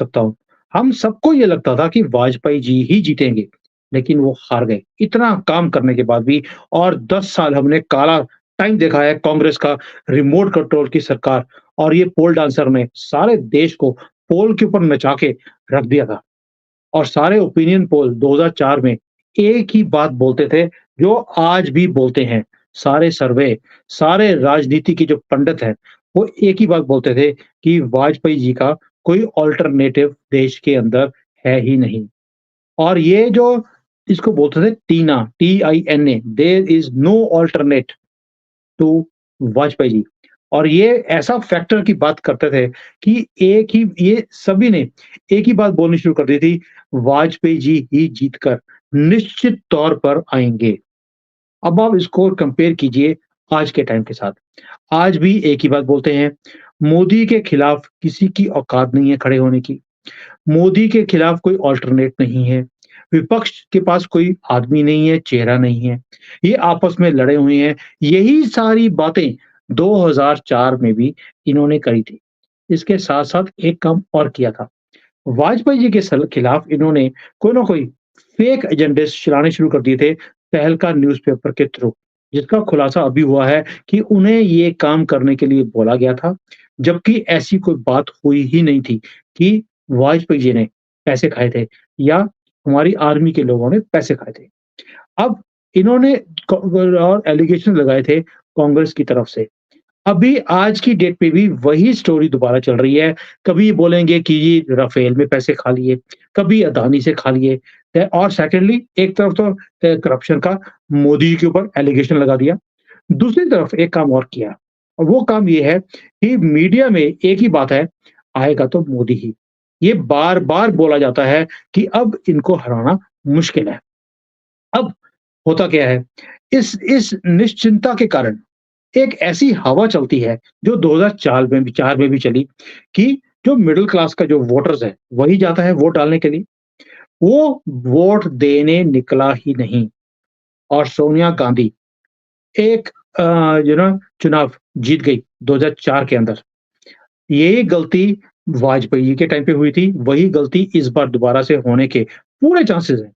सकता हूँ। हम सबको ये लगता था कि वाजपेयी जी ही जीतेंगे, लेकिन वो हार गए। इतना काम करने के बाद भी और 10 साल हमने काला टाइम देखा है कांग्रेस का रिमोट कंट्रोल की सरकार और ये पोल डांसर ने सारे देश को पोल के ऊपर नचा के रख दिया था। और सारे ओपिनियन पोल 2004 में एक ही बात बोलते थे, जो आज भी बोलते हैं। सारे सर्वे, सारे राजनीति के जो पंडित हैं, वो एक ही बात बोलते थे कि वाजपेयी जी का कोई अल्टरनेटिव देश के अंदर है ही नहीं। और ये जो इसको बोलते थे TINA, T I N A, there is no alternate to Vajpayee ji. और ये ऐसा फैक्टर की बात करते थे कि एक ही ये सभी ने एक ही बात बोलनी शुरू कर दी थी, वाजपेयी जी ही जीतकर निश्चित तौर पर आएँगे। अब आप इसको कंपेयर कीजिए आज के टाइम के साथ। आज भी एक ही बात बोलते हैं, मोदी के खिलाफ किसी की औकात नहीं है खड़े होने की। मोदी के खिलाफ कोई अल्टरनेट नहीं है। विपक्ष के पास कोई आदमी नहीं है, चेहरा नहीं है। ये आपस में लड़े हुए हैं। यही सारी बातें 2004 में भी इन्होंने करी थी। इसके साथ-साथ एक काम और किया था। वाजपेयी जी के खिलाफ इन्होंने कोई ना कोई फेक एजेंडे चलाने शुरू कर दिए थे तहलका न्यूज़पेपर के थ्रू, जिसका खुलासा अभी हुआ है कि उन्हें ये काम करने के लिए बोला गया था, जबकि ऐसी कोई बात हुई ही नहीं थी कि वाजपेयी जी ने पैसे खाए थे या हमारी आर्मी के लोगों ने पैसे खाए थे। अब इन्होंने और एलिगेशन लगाए थे कांग्रेस की तरफ से। अभी आज की डेट पे भी वही स्टोरी दोबारा चल रही है। कभी बोलेंगे कि ये राफेल में पैसे खा लिए, कभी अदानी से खा लिए और सेकंडली एक तरफ तो करप्शन का मोदी जी के ऊपर एलिगेशन लगा दिया। दूसरी तरफ एक काम और किया और वो काम ये है कि मीडिया में एक ही बात है, आएगा तो मोदी ही। ये बार-बार बोला जाता है कि अब इनको हराना मुश्किल है। अब होता क्या है, इस निश्चिंतता के कारण एक ऐसी हवा चलती है जो 2004 में भी 4 में भी चली कि जो मिडल क्लास का जो वोटर्स है, वही जाता है वोट डालने के लिए। वो वोट देने निकला ही नहीं और सोनिया गांधी एक अ, चुनाव जीत गई 2004 के अंदर। यही गलती वाजपेयी जी के टाइम पे हुई थी, वही गलती इस बार दोबारा से होने के पूरे चांसेस हैं।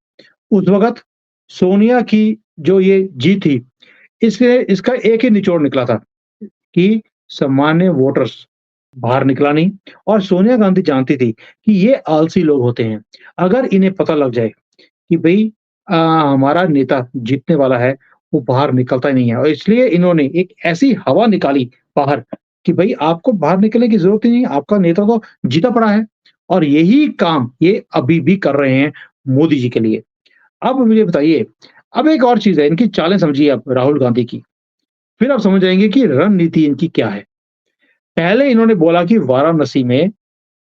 उस वक़्त सोनिया की जो ये जीत थी, इससे इसका एक ही निचोड़ निकला था कि सामान्य वोटर्स बाहर निकला नहीं और सोनिया गांधी जानती थी कि ये आलसी लोग होते हैं। अगर इन्हें पता लग जाए कि भई हमारा नेता जीतने वाला है, वो बाहर निकलता ही नहीं है और इसलिए इन्होंने एक ऐसी हवा निकाली बाहर कि भई आपको बाहर निकलने की ज़रूरत ही नहीं है, आपका नेता तो जीता पड़ा है और यही काम ये अभी भी कर रहे हैं मोदी जी के लिए। अब मुझे बताइए, अब एक और चीज़ है, इनकी चालें समझिए आप राहुल गांधी की, फिर आप समझ जाएँगे कि रणनीति इनकी क्या है। पहले इन्होंने बोला कि वाराणसी में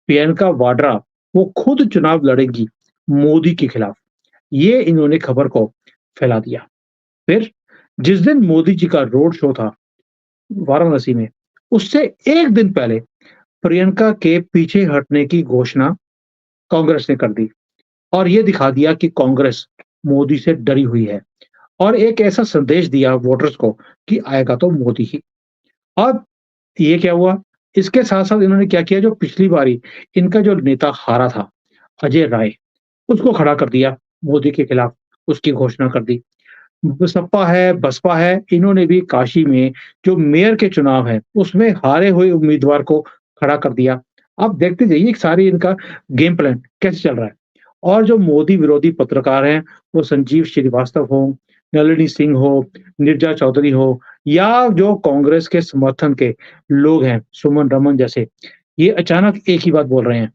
प्रियंका वाड्रा वो खुद चुनाव लड़ेंगी मोदी के खिलाफ। ये इन्होंने खबर को फैला दिया। फिर जिस दिन मोदी जी का रोड शो था वाराणसी में, उससे 1 दिन पहले प्रियंका के पीछे हटने की घोषणा कांग्रेस ने कर दी और ये दिखा दिया कि कांग्रेस मोदी से डरी हुई है और एक ऐसा संदेश दिया वोटर्स को कि आएगा तो मोदी ही। अब ये क्या हुआ? इसके साथ-साथ इन्होंने क्या किया जो पिछली बारी इनका जो नेता हारा था, अजय राय, उसको खड़ा कर दिया मोदी के खिलाफ, उसकी घोषणा कर दी। सपा है, बसपा है, इन्होंने भी काशी में जो मेयर के चुनाव हैं, उसमें हारे हुए उम्मीदवार को खड़ा कर दिया। आप देखते जाइए सारी इनका गेम प्लान कैसे चल रहा है। और जो मोदी विरोधी पत्रकार हैं, वो संजीव श्रीवास्तव हो, नलिनी सिंह हो, नीरजा चौधरी हो या जो कांग्रेस के समर्थन के लोग हैं, सुमन रमन जैसे, ये अचानक एक ही बात बोल रहे हैं,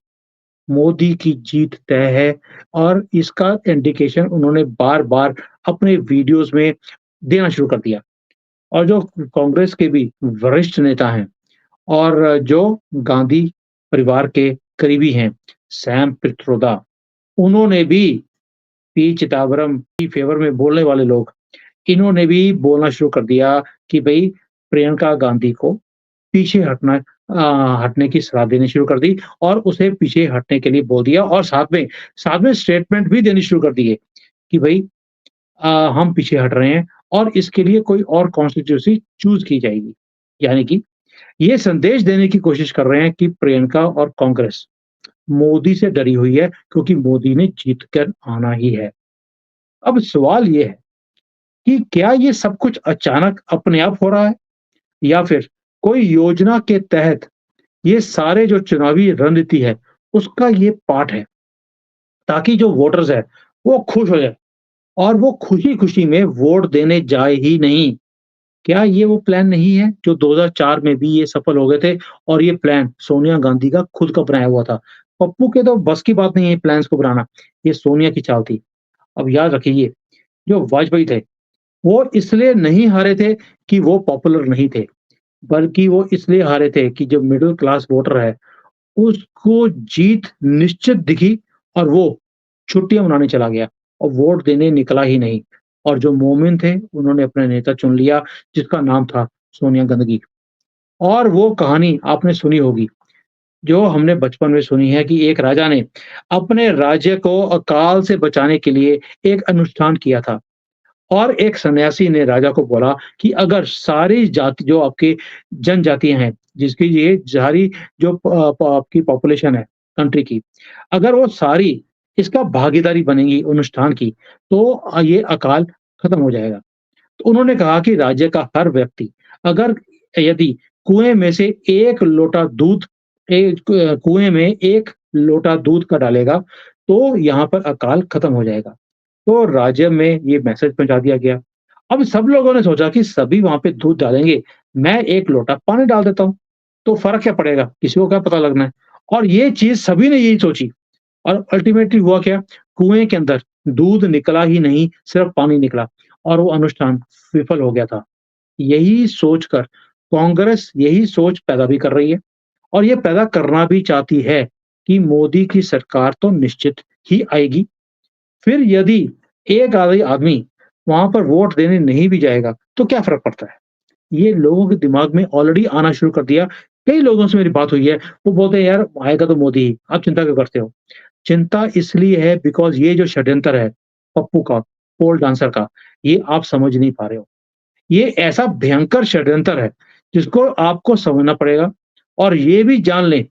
मोदी की जीत तय है और इसका इंडिकेशन उन्होंने बार-बार अपने वीडियोज़ में देना शुरू कर दिया। और जो कांग्रेस के भी वरिष्ठ नेता हैं और जो गांधी परिवार के करीबी हैं, सैम पित्रोदा, उन्होंने भी पी चिदम्बरम की फ़ेवर में बोलने वाले लोग, इन्होंने भी बोलना शुरू कर दिया कि भई प्रियंका गांधी को पीछे हटने की सलाह देनी शुरू कर दी और उसे पीछे हटने के लिए बोल दिया और साथ में स्टेटमेंट भी देनी शुरू कर दिए कि भई हम पीछे हट रहे हैं और इसके लिए कोई और कॉन्स्टिट्यूएंसी चूज़ की जाएगी। यानी कि ये संदेश देने की कोशिश कर रहे हैं कि प्रियंका और कांग्रेस मोदी से डरी हुई है क्योंकि मोदी ने जीत कर आना ही है। अब सवाल ये है कि क्या ये सब कुछ अचानक अपने आप हो रहा है या फिर कोई योजना के तहत ये सारे जो चुनावी रणनीति है, उसका ये पार्ट है, ताकि जो वोटर्स है, वो खुश हो जाए और वो खुशी-खुशी में वोट देने जाए ही नहीं। क्या ये वो प्लान नहीं है जो 2004 में भी ये सफल हो गए थे और ये प्लान सोनिया गांधी का खुद का बनाया हुआ था। पप्पू के तो बस की बात नहीं है प्लान्स को बनाना, ये सोनिया की चाल थी। अब याद रखिए, जो वाजपेयी थे, वो इसलिए नहीं हारे थे कि वो पॉपुलर नहीं थे, बल्कि वो इसलिए हारे थे कि जो मिडल क्लास वोटर है, उसको जीत निश्चित दिखी और वो छुट्टियाँ मनाने चला गया और वोट देने निकला ही नहीं। और जो मोमिन थे, उन्होंने अपना नेता चुन लिया, जिसका नाम था सोनिया गांधी। और वो कहानी आपने सुनी होगी, जो हमने बचपन में सुनी है कि एक राजा ने अपने राज्य को अकाल से बचाने के लिए एक अनुष्ठान किया था। और एक सन्यासी ने राजा को बोला कि अगर सारी जाति जो आपकी जनजातियाँ हैं, जिसकी ये सारी जो आपकी पॉपुलेशन है कंट्री की, अगर वो सारी इसका भागीदारी बनेंगी अनुष्ठान की, तो ये अकाल खत्म हो जाएगा। तो उन्होंने कहा कि राज्य का हर व्यक्ति अगर यदि कुएँ में से 1 लोटा दूध कुएँ में 1 लोटा दूध का डालेगा, तो यहाँ पर अकाल खत्म हो जाएगा। तो राज्य में ये मैसेज पहुँचा दिया गया। अब सब लोगों ने सोचा कि सभी वहाँ पे दूध डालेंगे, मैं 1 लोटा पानी डाल देता हूँ, तो फ़र्क क्या पड़ेगा? किसी को क्या पता लगना है? और ये चीज़ सभी ने यही सोची और अल्टीमेटली हुआ क्या? कुएँ के अंदर दूध निकला ही नहीं, सिर्फ़ पानी निकला और वो अनुष्ठान विफल हो गया था। यही सोचकर कांग्रेस यही सोच पैदा भी कर रही है और ये पैदा करना भी चाहती है कि मोदी की सरकार तो निश्चित ही आएगी। फिर यदि एक आधे आदमी वहाँ पर वोट देने नहीं भी जाएगा, तो क्या फ़र्क पड़ता है? ये लोगों के दिमाग में ऑलरेडी आना शुरू कर दिया। कई लोगों से मेरी बात हुई है, वो बोलते हैं यार आएगा तो मोदी ही, आप चिंता क्यों करते हो? चिंता इसलिए है बिकॉज़ ये जो षड्यंत्र है, पप्पू का, पोल डांसर का, ये आप समझ नहीं पा रहे हो। ये ऐसा भयंकर षड्यंत्र है, जिसको आपको समझना पड़ेगा और ये भी जान लें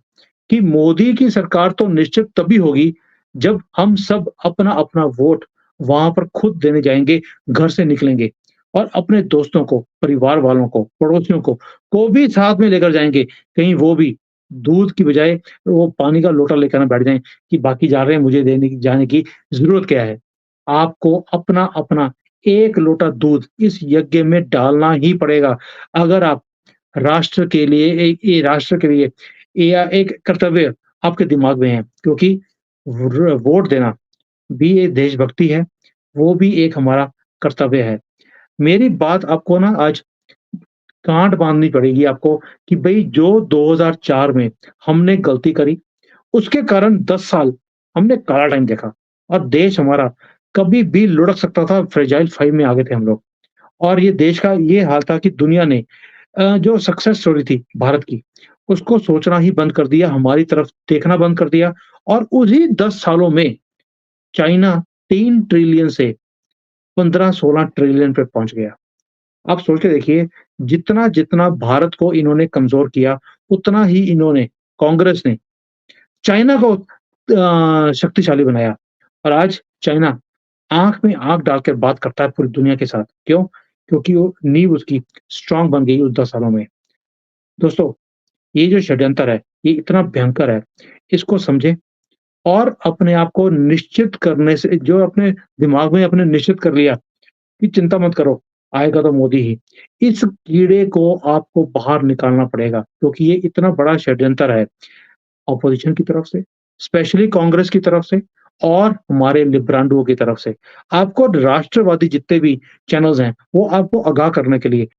कि मोदी की सरकार तो निश्चित तभी होगी, जब हम सब अपना-अपना वोट वहाँ पर खुद देने जाएँगे, घर से निकलेंगे और अपने दोस्तों को, परिवार वालों को, पड़ोसियों को भी साथ में लेकर जाएँगे। कहीं वो भी दूध की बजाय वो पानी का लोटा लेकर ना बैठ जाएँ कि बाकी जा रहे हैं, मुझे देने की जाने की ज़रूरत क्या है? आपको अपना-अपना 1 लोटा दूध इस यज्ञ में डालना ही पड़ेगा। अगर आप राष्ट्र के लिए ये राष्ट्र के लिए या एक कर्तव्य आपके दिमाग में है क्योंकि वोट देना भी एक देशभक्ति है, वो भी एक हमारा कर्तव्य है। मेरी बात आपको ना आज गाँठ बाँधनी पड़ेगी आपको कि भई जो 2004 में हमने गलती करी, उसके कारण 10 साल हमने काला टाइम देखा और देश हमारा कभी भी लुढ़क सकता था, फ्रेजाइल 5 में आ गए थे हम लोग। और ये देश का ये हाल था कि दुनिया ने जो सक्सेस स्टोरी थी भारत की, उसको सोचना ही बंद कर दिया, हमारी तरफ देखना बंद कर दिया और उन्हीं 10 सालों में चाइना 3 ट्रिलियन से 15-16 ट्रिलियन पे पहुँच गया। आप सोच के देखिए, जितना भारत को इन्होंने कमज़ोर किया, उतना ही इन्होंने कांग्रेस ने चाइना को शक्तिशाली बनाया और आज चाइना आँख में आँख डालकर बात करता है पूरी दुनिया के साथ। क्यों? क्योंकि वो नींव उसकी स्ट्रॉन्ग बन गई उस 10 सालों में। दोस्तों, ये जो षड्यंत्र है, ये इतना भयंकर है, इसको समझें और अपने आप को निश्चित करने से जो अपने दिमाग में आपने निश्चित कर लिया कि चिंता मत करो, आएगा तो मोदी ही। इस कीड़े को आपको बाहर निकालना पड़ेगा क्योंकि ये इतना बड़ा षड्यंत्र है, ऑपोज़िशन की तरफ से, स्पेशली कांग्रेस की तरफ से और हमारे लिब्रांडुओं की तरफ से। आपको राष्ट्रवादी जितने भी चैनल्स हैं, वो आपको आगाह करने के लिए